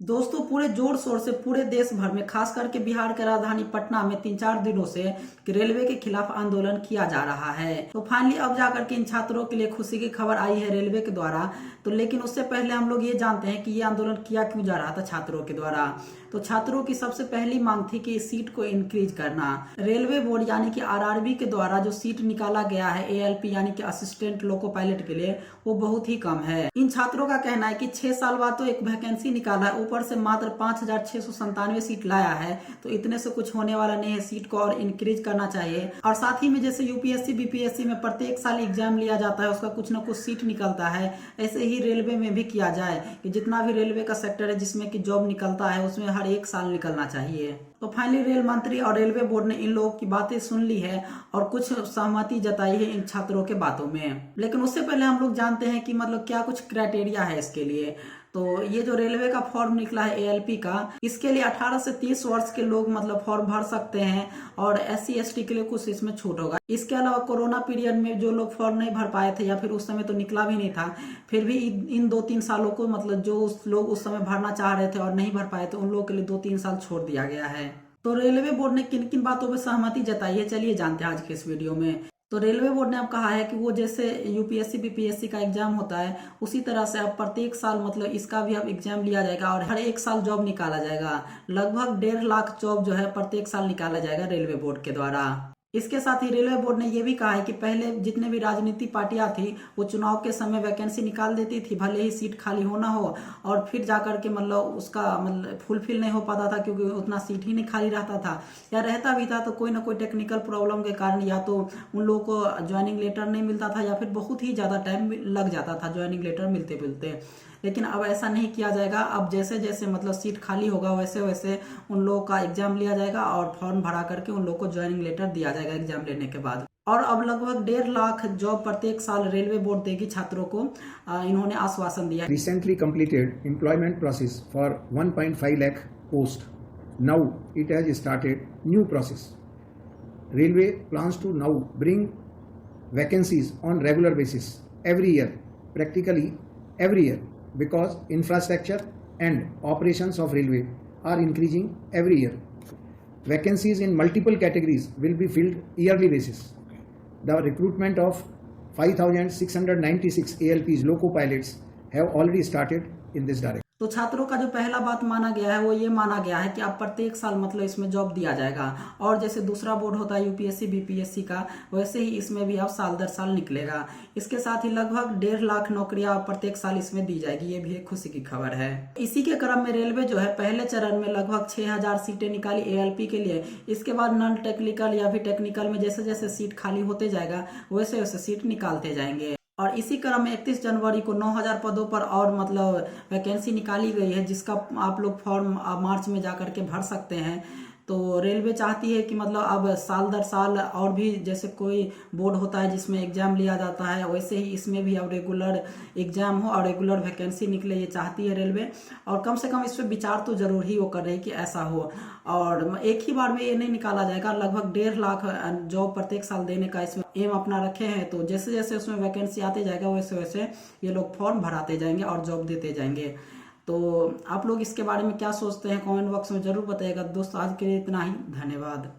दोस्तों पूरे जोर शोर से पूरे देश भर में खास करके बिहार के राजधानी पटना में 3-4 दिनों से रेलवे के खिलाफ आंदोलन किया जा रहा है। तो फाइनली अब जाकर के इन छात्रों के लिए खुशी की खबर आई है रेलवे के द्वारा। तो लेकिन उससे पहले हम लोग ये जानते हैं कि ये आंदोलन किया क्यों जा रहा था छात्रों के द्वारा। तो छात्रों की सबसे पहली मांग थी कि सीट को इंक्रीज करना। रेलवे बोर्ड यानी कि आरआरबी के द्वारा जो सीट निकाला गया है एएलपी यानी कि असिस्टेंट लोको पायलट के लिए, वो बहुत ही कम है। इन छात्रों का कहना है कि 6 साल बाद तो एक वैकेंसी निकाला है, ऊपर से मात्र 5,697 सीट लाया है, तो इतने से कुछ होने वाला नहीं है। सीट को और इंक्रीज करना चाहिए। और साथ ही में जैसे यूपीएससी बीपीएससी में प्रत्येक साल एग्जाम लिया जाता है, उसका कुछ ना कुछ सीट निकलता है, ऐसे ही रेलवे में भी किया जाए कि जितना भी रेलवे का सेक्टर है जिसमें कि जॉब निकलता है उसमें हर एक साल निकलना चाहिए। तो फाइनली रेल मंत्री और रेलवे बोर्ड ने इन लोगों की बातें सुन ली है और कुछ सहमति जताई है इन छात्रों के बातों में। लेकिन उससे पहले हम लोग जानते हैं कि मतलब क्या कुछ क्राइटेरिया है इसके लिए। तो ये जो रेलवे का फॉर्म निकला है एएलपी का, इसके लिए 18 से 30 वर्ष के लोग मतलब फॉर्म भर सकते हैं और SC ST के लिए कुछ इसमें छूट होगा। इसके अलावा कोरोना पीरियड में जो लोग फॉर्म नहीं भर पाए थे या फिर उस समय तो निकला भी नहीं था, फिर भी इन 2-3 सालों को मतलब जो लोग उस समय भरना चाह रहे थे और नहीं भर पाए थे उन लोगों के लिए 2-3 साल छोड़ दिया गया है। तो रेलवे बोर्ड ने किन किन बातों पर सहमति जताई है, चलिए जानते हैं आज के इस वीडियो में। तो रेलवे बोर्ड ने अब कहा है कि वो जैसे यूपीएससी बीपीएससी का एग्जाम होता है उसी तरह से अब प्रत्येक साल मतलब इसका भी अब एग्जाम लिया जाएगा और हर एक साल जॉब निकाला जाएगा। लगभग 1.5 लाख जॉब जो है प्रत्येक साल निकाला जाएगा रेलवे बोर्ड के द्वारा। इसके साथ ही रेलवे बोर्ड ने यह भी कहा है कि पहले जितने भी राजनीतिक पार्टियां थी वो चुनाव के समय वैकेंसी निकाल देती थी, भले ही सीट खाली होना हो, और फिर जाकर के मतलब उसका मतलब फुलफिल नहीं हो पाता था क्योंकि उतना सीट ही नहीं खाली रहता था, या रहता भी था तो कोई ना कोई टेक्निकल प्रॉब्लम के कारण या तो उन लोगों को ज्वाइनिंग लेटर नहीं मिलता था या फिर बहुत ही ज्यादा टाइम लग जाता था ज्वाइनिंग लेटर मिलते मिलते। लेकिन अब ऐसा नहीं किया जाएगा। अब जैसे जैसे मतलब सीट खाली होगा वैसे वैसे उन लोगों का एग्जाम लिया जाएगा और फॉर्म भरा करके उन लोगों को ज्वाइनिंग लेटर दिया जाएगा एग्जाम लेने के बाद। और अब लगभग 1.5 लाख जॉब प्रत्येक साल रेलवे बोर्ड देगी छात्रों को, इन्होंने आश्वासन दिया। Recently completed employment process for 1.5 lakh post. Now it has started new process. Railway plans to now bring vacancies on regular basis every year, practically every year, because infrastructure and operations of railway are increasing every year. Vacancies in multiple categories will be filled yearly basis. The recruitment of 5,696 ALPs loco pilots have already started in this direction. तो छात्रों का जो पहला बात माना गया है वो ये माना गया है कि अब प्रत्येक साल मतलब इसमें जॉब दिया जाएगा और जैसे दूसरा बोर्ड होता है यूपीएससी बीपीएससी का, वैसे ही इसमें भी अब साल दर साल निकलेगा। इसके साथ ही लगभग 1.5 लाख नौकरियां प्रत्येक साल इसमें दी जाएगी, ये भी एक खुशी की खबर है। इसी के क्रम में रेलवे जो है पहले चरण में लगभग 6,000 सीटें निकाली एएलपी के लिए। इसके बाद नॉन टेक्निकल या फिर टेक्निकल में जैसे जैसे सीट खाली होते जाएगा वैसे वैसे सीट निकालते जाएंगे। और इसी क्रम में 31 जनवरी को 9,000 पदों पर और मतलब वैकेंसी निकाली गई है, जिसका आप लोग फॉर्म मार्च में जाकर के भर सकते हैं। तो रेलवे चाहती है कि मतलब अब साल दर साल और भी जैसे कोई बोर्ड होता है जिसमें एग्जाम लिया जाता है वैसे ही इसमें भी अब रेगुलर एग्जाम हो और रेगुलर वैकेंसी निकले, ये चाहती है रेलवे। और कम से कम इस पर विचार तो जरूर ही वो कर रही है कि ऐसा हो। और एक ही बार में ये नहीं निकाला जाएगा, लगभग 1.5 लाख जॉब प्रत्येक साल देने का इसमें एम अपना रखे हैं। तो जैसे जैसे उसमें वैकेंसी आते जाएगा वैसे वैसे ये लोग फॉर्म भराते जाएंगे और जॉब देते जाएंगे। तो आप लोग इसके बारे में क्या सोचते हैं कमेंट बॉक्स में जरूर बताइएगा। दोस्तों आज के लिए इतना ही, धन्यवाद।